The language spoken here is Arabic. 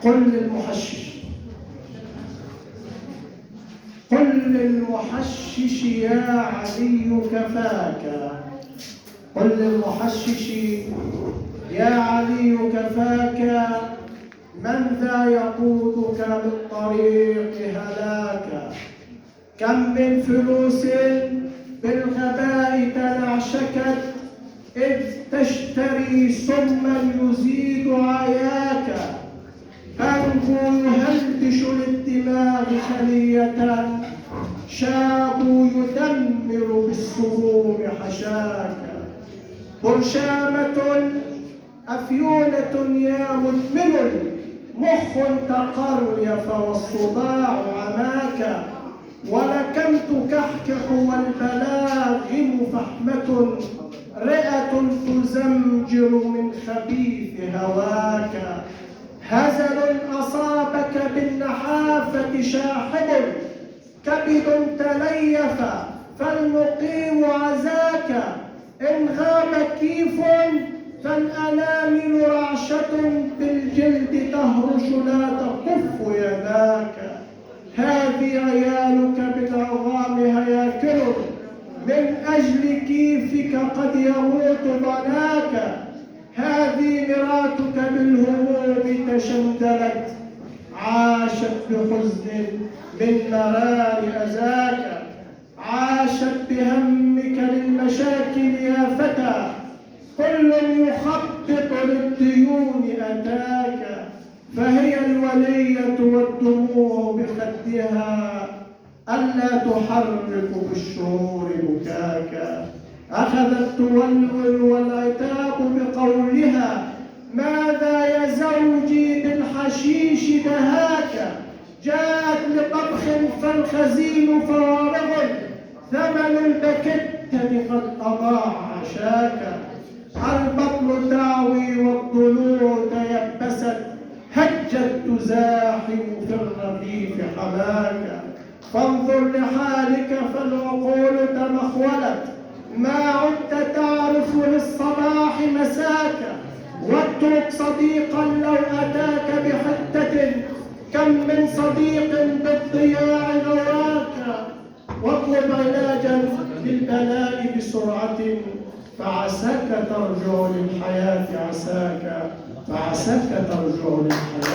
قل للمحشش يا علي كفاك. قل للمحشش يا علي كفاك، من ذا يقودك بالطريق هلاك. كم من فلوس بالغباء تنعشكت، إذ تشتري سما يزيد عياك. بنك يهلبش للدماغ خلية، شاب يدمر بالسموم حشاك. برشامة أفيونة يا مدمن، مخ تقريف والصداع عماك. ولكمت كحكح والبلاغم فحمة، رئة تزمجر من خبيث هواك. هزل أصابك بالنحافة شاحب، كبد تليف فالمقيم عزاك. إن غاب كيف فالأنامل رعشة، بالجلد تهرش لا تكف يداك. هذه عيالك بالعظام هياكل، من أجل كيفك قد يموت ضناك. هذه مراتك بالهموم تشندلت، عاشت بحزن من مرار أذاك. عاشت بهمك للمشاكل يا فتى، كل يخطط للديون أتاك. فهي الولية والدموع بخدها، ألا تحرك بالشعور بكاك. أخذت تولول والعتاب بقولها، ماذا يا زوجي بالحشيش دهاك. جاءت لطبخ فالخزين فارغ، ثمن البكتة قد أضاع عشاك. البطن تعوي والضلوع تيبست، هجت تزاحم في الرغيف حماك. فانظر لحالك فالعقول تمخولت، ما عدت تعرف للصباح مساك. واترك صديقا لو أتاك بحتة، كم من صديق بالضياع غواك. واطلب علاجا للبلاء بسرعة، فعساك ترجع للحياة عساك، فعساك ترجع للحياة.